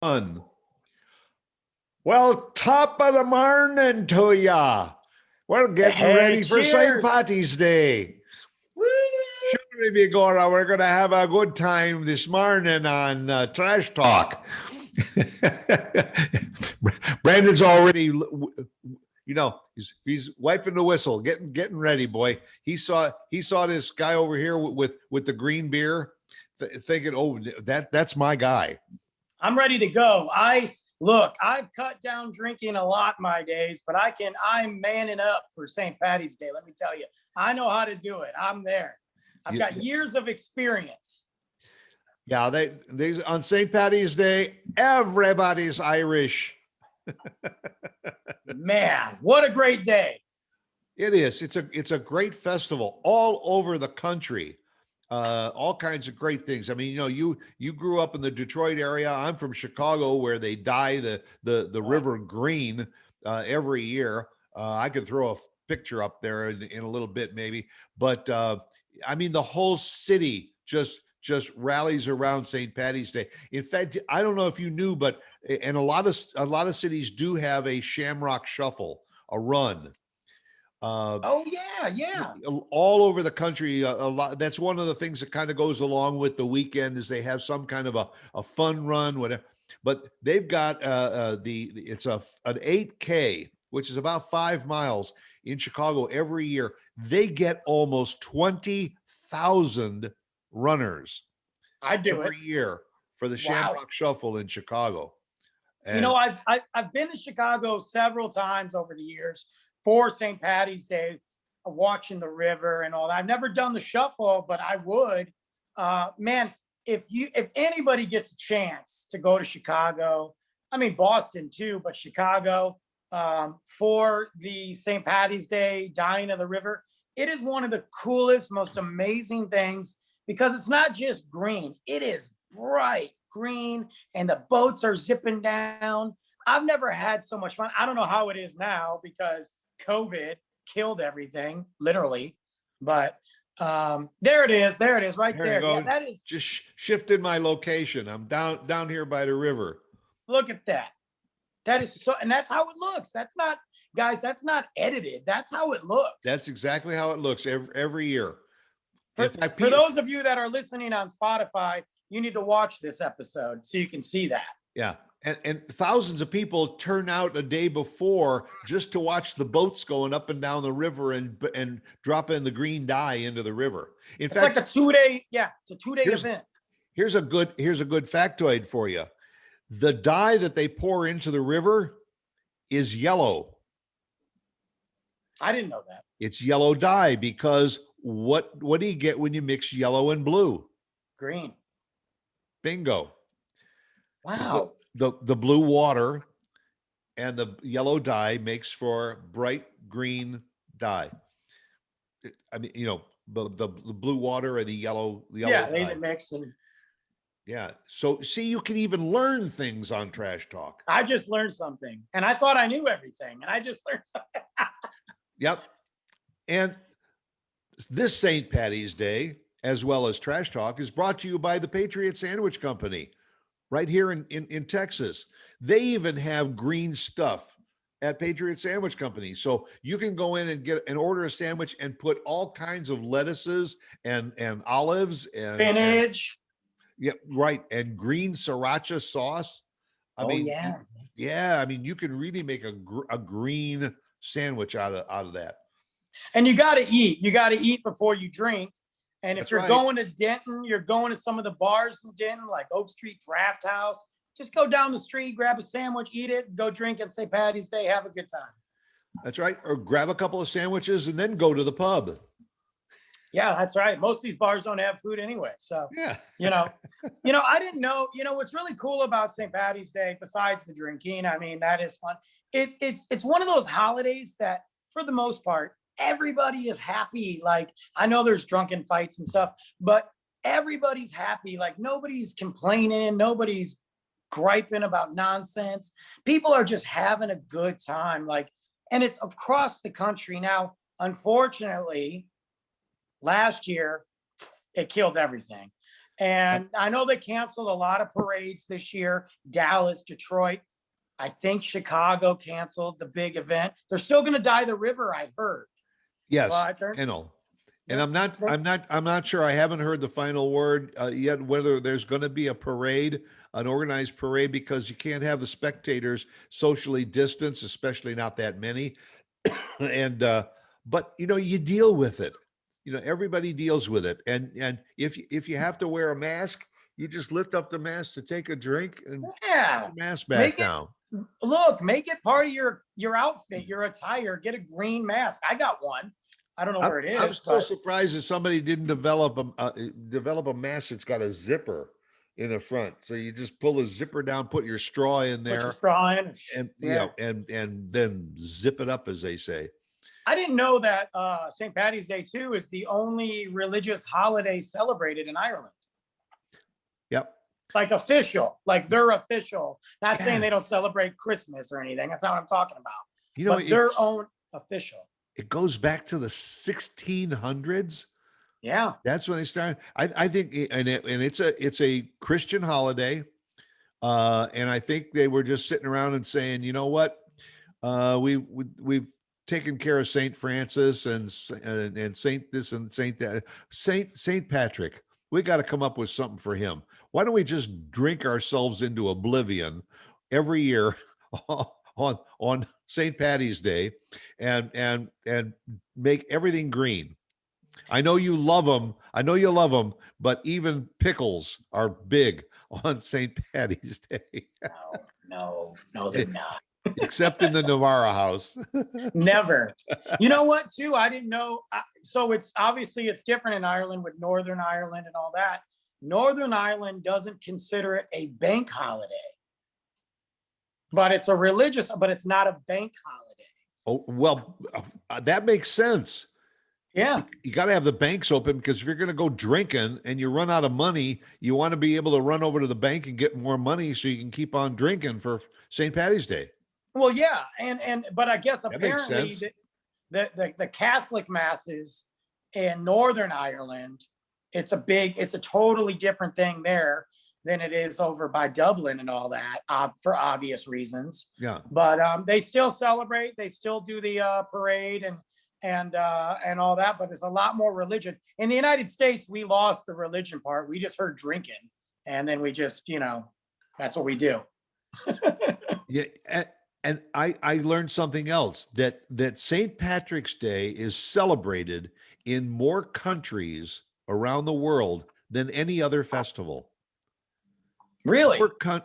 One. Well, top of the morning to ya. We're getting ready for St. Cheers. Patty's Day. Woo! Sure, Vigora, we're going to have a good time this morning on Trash Talk. Brandon's already, he's wiping the whistle, getting ready, boy. He saw this guy over here with the green beer, thinking, oh, that's my guy. I'm ready to go. I've cut down drinking a lot my days, but I'm manning up for St. Patty's Day. Let me tell you, I know how to do it. I'm there. I've got years of experience. Yeah, they on St. Patty's Day, everybody's Irish. Man, what a great day. It is. It's a great festival all over the country. All kinds of great things. I mean, you grew up in the Detroit area. I'm from Chicago, where they dye the river green every year. I could throw a picture up there in a little bit, maybe. But I mean, the whole city just rallies around St. Patty's Day. In fact, I don't know if you knew, but and a lot of cities do have a Shamrock Shuffle, a run. Oh yeah. All over the country, a lot. That's one of the things that kind of goes along with the weekend, is they have some kind of a fun run, whatever. But they've got it's an 8K, which is about 5 miles in Chicago every year. They get almost 20,000 runners. I do every year for the Shamrock Shuffle in Chicago. And I've been to Chicago several times over the years for St. Patty's Day, watching the river and all that. I've never done the shuffle, but I would. Man, if anybody gets a chance to go to Chicago, I mean Boston too, but Chicago, for the St. Patty's Day dying of the river, it is one of the coolest, most amazing things, because it's not just green, it is bright green and the boats are zipping down. I've never had so much fun. I don't know how it is now because COVID killed everything, literally. But there it is right there. Yeah, that is just shifted my location. I'm down here by the river. Look at that. That is so, and that's how it looks. That's not, guys, that's not edited. That's how it looks. That's exactly how it looks every year. For those of you that are listening on Spotify, you need to watch this episode so you can see that. Yeah. And thousands of people turn out a day before just to watch the boats going up and down the river and dropping the green dye into the river. In fact, it's like a 2-day, it's a 2-day event. Here's a good factoid for you. The dye that they pour into the river is yellow. I didn't know that. It's yellow dye because what do you get when you mix yellow and blue? Green. Bingo. Wow. So the blue water and the yellow dye makes for bright green dye. I mean, the blue water and the yellow yeah, dye. They mix and yeah. So see, you can even learn things on Trash Talk. I just learned something, and I thought I knew everything, and I just learned something. Yep. And this St. Patty's Day, as well as Trash Talk, is brought to you by the Patriot Sandwich Company right here in Texas. They even have green stuff at Patriot Sandwich Company. So you can go in and order a sandwich and put all kinds of lettuces and olives and spinach. Yeah, right. And green sriracha sauce. I mean, you can really make a green sandwich out of that. And you got to eat. You got to eat before you drink. And if you're going to Denton, you're going to some of the bars in Denton, like Oak Street Draft House, just go down the street, grab a sandwich, eat it, go drink and St. Patty's Day, have a good time. That's right. Or grab a couple of sandwiches and then go to the pub. Yeah, that's right. Most of these bars don't have food anyway. So, yeah, I didn't know, what's really cool about St. Patty's Day, besides the drinking, I mean, that is fun. It's one of those holidays that, for the most part, everybody is happy. Like, I know there's drunken fights and stuff, but everybody's happy. Like, nobody's complaining. Nobody's griping about nonsense. People are just having a good time. Like, and it's across the country. Now, unfortunately, last year, it killed everything. And I know they canceled a lot of parades this year. Dallas, Detroit. I think Chicago canceled the big event. They're still going to dye the river, I heard. Yes, But they're, I know. And they're, I'm not sure. I haven't heard the final word yet, whether there's going to be a parade, an organized parade, because you can't have the spectators socially distanced, especially not that many. And, but you know, you deal with it. You know, everybody deals with it. And if you have to wear a mask, you just lift up the mask to take a drink and put yeah, the mask back make it down. look, make it part of your outfit, your attire. Get a green mask. I got one. I don't know where it I'm is, still but surprised that somebody didn't develop a mask that's got a zipper in the front. So you just pull the zipper down, put your straw in put your there, straw in. and you Yeah. know, and then zip it up, as they say. I didn't know that St. Patty's Day too is the only religious holiday celebrated in Ireland. Yep. Like official, like they're official. Not saying Yeah. they don't celebrate Christmas or anything. That's not what I'm talking about. You know, But their own official. it goes back to the 1600s. Yeah. That's when they started. I think, and it's a Christian holiday, and I think they were just sitting around and saying, you know what, we've taken care of Saint Francis and Saint this and Saint that, Saint Patrick. We got to come up with something for him. Why don't we just drink ourselves into oblivion every year on St. Patty's Day, and make everything green? I know you love them. I know you love them, but even pickles are big on St. Patty's Day, No, they're not. except in the Novara house. Never. You know what, too? I didn't know. So it's obviously it's different in Ireland with Northern Ireland and all that. Northern Ireland doesn't consider it a bank holiday, but it's a religious, but it's not a bank holiday. Oh, well, that makes sense. Yeah. You got to have the banks open, because if you're going to go drinking and you run out of money, you want to be able to run over to the bank and get more money so you can keep on drinking for St. Patty's Day. Well, yeah, but I guess That makes apparently sense. the Catholic masses in Northern Ireland, it's a totally different thing there than it is over by Dublin and all that, for obvious reasons. Yeah. But they still celebrate. They still do the parade and all that. But there's a lot more religion in the United States. We lost the religion part. We just heard drinking, and then we just, that's what we do. Yeah. And I learned something else, that St. Patrick's Day is celebrated in more countries around the world than any other festival. Really?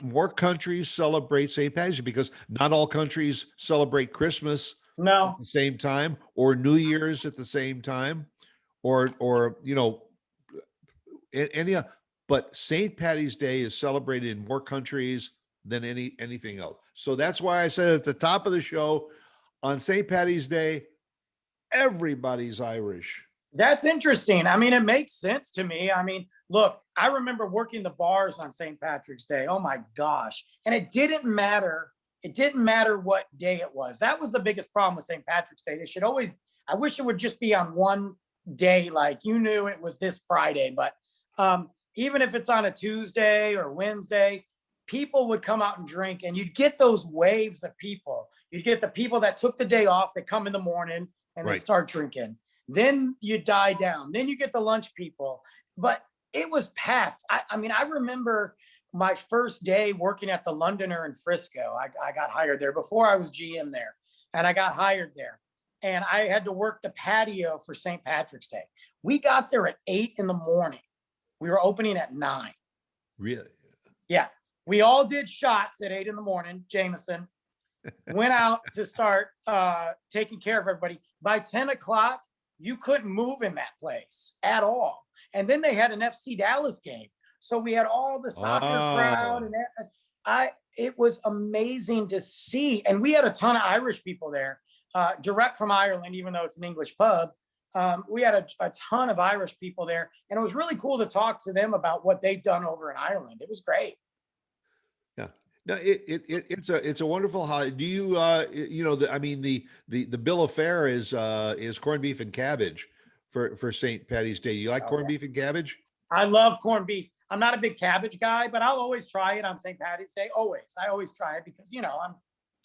More countries celebrate St. Patrick's Day, because not all countries celebrate Christmas No. at the same time, or New Year's at the same time, or any. But St. Patty's Day is celebrated in more countries than anything else. So that's why I said at the top of the show, on St. Patty's Day, everybody's Irish. That's interesting. I mean, it makes sense to me. I mean, look, I remember working the bars on St. Patrick's Day. Oh my gosh. And it didn't matter. It didn't matter what day it was. That was the biggest problem with St. Patrick's Day. They should always, I wish it would just be on one day, like you knew it was this Friday. But even if it's on a Tuesday or Wednesday, people would come out and drink, and you'd get those waves of people. You'd get the people that took the day off, that come in the morning and they Right. start drinking. Then you die down. Then you get the lunch people. But it was packed. I mean, I remember my first day working at the Londoner in Frisco. I got hired there before I was GM there, and I got hired there. And I had to work the patio for St. Patrick's Day. We got there at 8 in the morning. We were opening at 9. Really? Yeah. We all did shots at 8 in the morning, Jameson. Went out to start taking care of everybody. By 10 o'clock, you couldn't move in that place at all. And then they had an FC Dallas game. So we had all the soccer crowd, and it was amazing to see. And we had a ton of Irish people there, direct from Ireland, even though it's an English pub. We had a ton of Irish people there, and it was really cool to talk to them about what they've done over in Ireland. It was great. Yeah. No, it's a wonderful holiday. Do you I mean, the bill of fare is corned beef and cabbage for St. Patty's Day. You like corned beef and cabbage? I love corned beef. I'm not a big cabbage guy, but I'll always try it on St. Patty's Day. Always. I always try it because,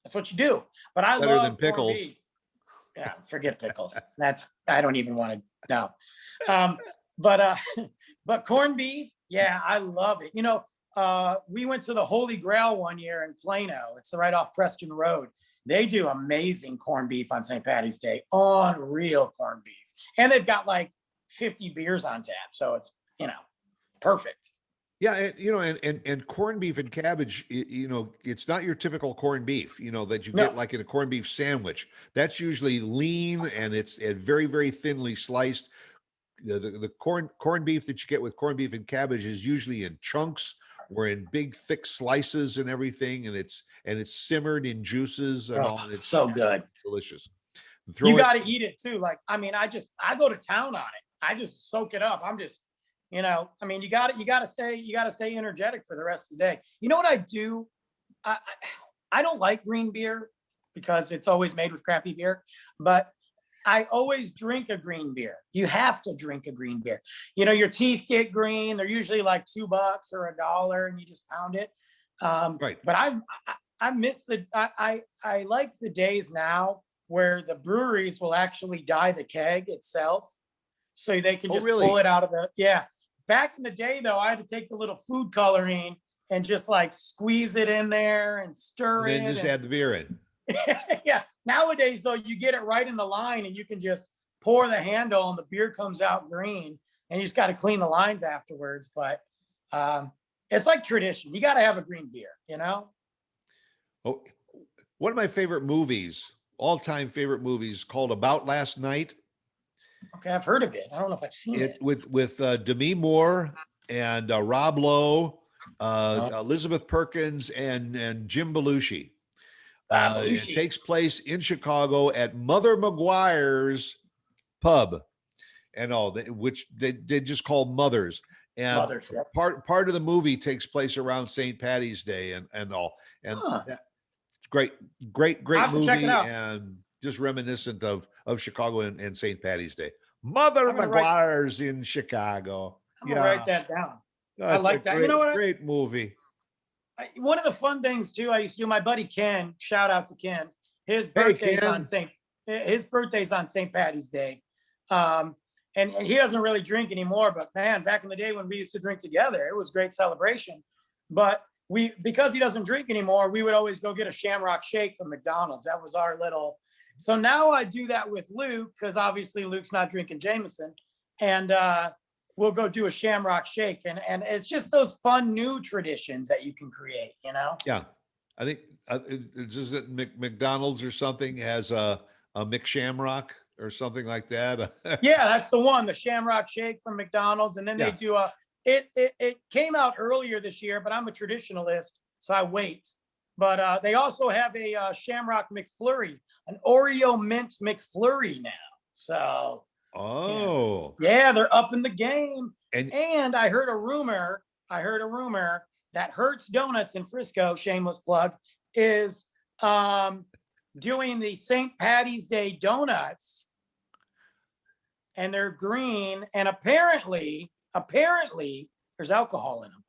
that's what you do. But I Better than love corned pickles. beef. Yeah, forget pickles. I don't even want to know. But but corned beef, yeah, I love it. We went to the Holy Grail one year in Plano. It's right off Preston Road. They do amazing corned beef on St. Patty's Day. Unreal corned beef. And they've got like 50 beers on tap. So it's, perfect. Yeah, and corned beef and cabbage, it's not your typical corned beef, that you get No. like in a corned beef sandwich. That's usually lean and it's very, very thinly sliced. The corned beef that you get with corned beef and cabbage is usually in chunks or in big thick slices and everything, and it's simmered in juices and all. And it's so good. delicious. You got to eat it too. Like, I go to town on it. I just soak it up. I'm just, you got to stay energetic for the rest of the day. You know what I do? I don't like green beer because it's always made with crappy beer, but I always drink a green beer. You have to drink a green beer. Your teeth get green. They're usually like $2 or $1 and you just pound it. Right. But I miss I like the days now where the breweries will actually dye the keg itself so they can just pull it out of yeah. Back in the day though, I had to take the little food coloring and just like squeeze it in there and stir it. And then just add the beer in. Yeah. Nowadays though, you get it right in the line and you can just pour the handle and the beer comes out green and you just got to clean the lines afterwards. But it's like tradition. You got to have a green beer, Oh, one of my favorite movies, all-time favorite movies, called About Last Night. Okay, I've heard of it. I don't know if I've seen it. With Demi Moore and Rob Lowe, Elizabeth Perkins, and Jim Belushi. It takes place in Chicago at Mother Maguire's pub, and all which they just call Mother's. And part of the movie takes place around St. Patty's Day and all. And it's great movie and just reminiscent of Chicago and St. Patty's Day. Mother Maguire's in Chicago. I'm gonna write that down. I like that. Great movie. One of the fun things too, I used to do. My buddy Ken, shout out to Ken. His birthday's on St. Patty's Day, and he doesn't really drink anymore. But man, back in the day when we used to drink together, it was great celebration. But because he doesn't drink anymore, we would always go get a Shamrock Shake from McDonald's. That was our little. So now I do that with Luke because obviously Luke's not drinking Jameson, and we'll go do a Shamrock Shake, and it's just those fun new traditions that you can create, Yeah, I think just McDonald's or something has a McShamrock or something like that. Yeah, that's the one, the Shamrock Shake from McDonald's, and then they do it came out earlier this year, but I'm a traditionalist, so I wait. But they also have a Shamrock McFlurry, an Oreo mint McFlurry now. So. Oh. Yeah, they're up in the game. And I heard a rumor that Hertz Donuts in Frisco, shameless plug, is doing the St. Patty's Day donuts. And they're green. And apparently there's alcohol in them.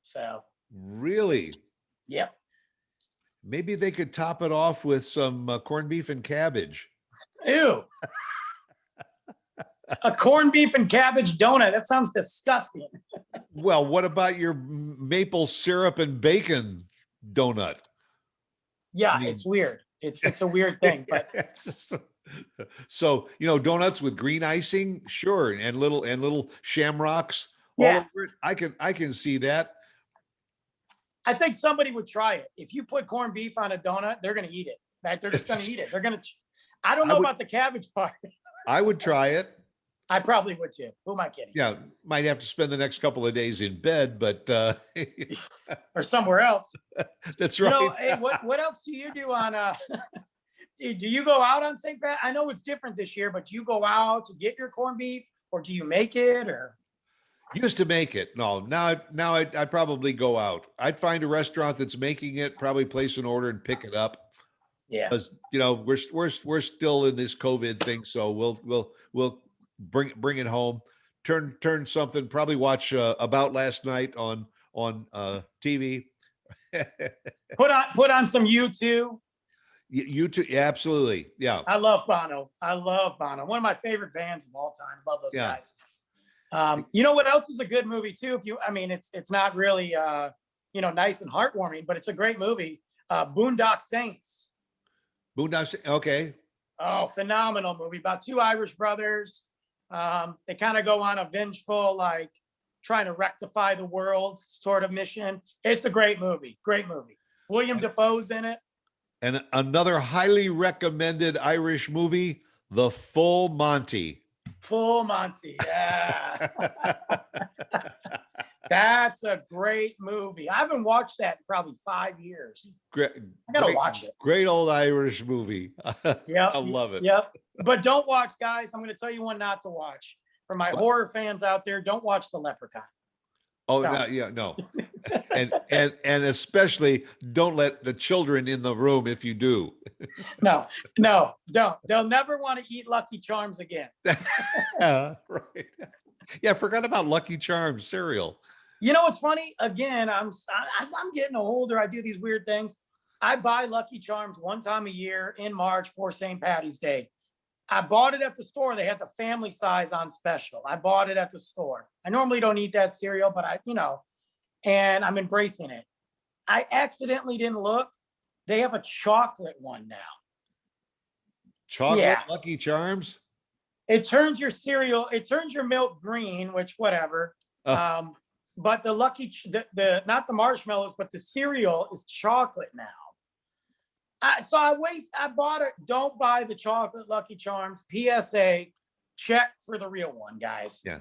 So. Really? Yep. Maybe they could top it off with some corned beef and cabbage. Ew. A corned beef and cabbage donut. That sounds disgusting. Well, what about your maple syrup and bacon donut? Yeah, it's weird. It's a weird thing, but so donuts with green icing, sure, and little shamrocks all over it. I can see that. I think somebody would try it. If you put corned beef on a donut, they're going to eat it. They're just going to eat it. I don't know about the cabbage part. I would try it. I probably would too. Who am I kidding? Yeah, might have to spend the next couple of days in bed, but or somewhere else. That's right. Hey, what else do you do on do you go out on St. Pat? I know it's different this year, but do you go out to get your corned beef or do you make it or? Used to make it. No, now I'd probably go out. I'd find a restaurant that's making it, probably place an order and pick it up. Yeah. Because we're still in this COVID thing, so we'll bring it home. turn something. Probably watch About Last Night on TV. Put on some U2. You too. Yeah, absolutely. Yeah. I love Bono. I love Bono. One of my favorite bands of all time. Love those Yeah. guys. You know what else is a good movie too? I mean, it's not really nice and heartwarming, but it's a great movie. Boondock Saints. Boondocks. Okay. Oh, phenomenal movie about two Irish brothers. They kind of go on a vengeful, like trying to rectify the world sort of mission. It's a great movie. Great movie. William Dafoe's in it. And another highly recommended Irish movie, The Full Monty. Full Monty. Yeah. That's a great movie. I haven't watched that in probably 5 years. Great, I gotta watch it. Great old Irish movie. Yeah, I love it. Yep. But don't watch, guys. I'm going to tell you one not to watch. For my horror fans out there, don't watch The Leprechaun. Oh no, yeah, no. and especially don't let the children in the room if you do. No, don't. They'll never want to eat Lucky Charms again. Yeah, right. Yeah, I forgot about Lucky Charms cereal. You know what's funny? Again, I'm getting older. I do these weird things. I buy Lucky Charms one time a year in March for St. Patty's Day. I bought it at the store. They had the family size on special. I bought it at the store. I normally don't eat that cereal, but and I'm embracing it. I accidentally didn't look. They have a chocolate one now. Chocolate Lucky Charms? It turns your milk green, which whatever. But the not the marshmallows, but the cereal is chocolate now. I bought it. Don't buy the chocolate Lucky Charms. PSA, check for the real one, guys. Yeah.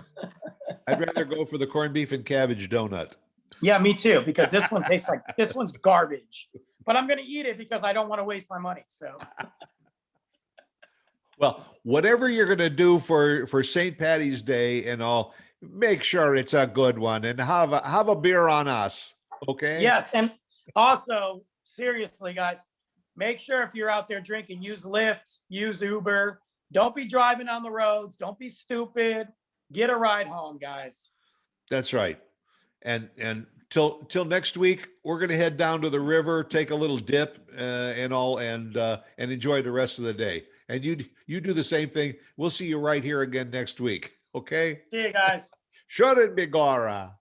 I'd rather go for the corned beef and cabbage donut. Yeah, me too, because this one tastes like, this one's garbage. But I'm going to eat it because I don't want to waste my money. So. Well, whatever you're going to do for St. Patty's Day and all, make sure it's a good one and have a beer on us. Okay. Yes. And also, seriously, guys, make sure if you're out there drinking, use Lyft, use Uber. Don't be driving on the roads. Don't be stupid. Get a ride home, guys. That's right. And till next week, we're going to head down to the river, take a little dip and enjoy the rest of the day. And you do the same thing. We'll see you right here again next week. Okay. See you guys. Shut it, Bigora.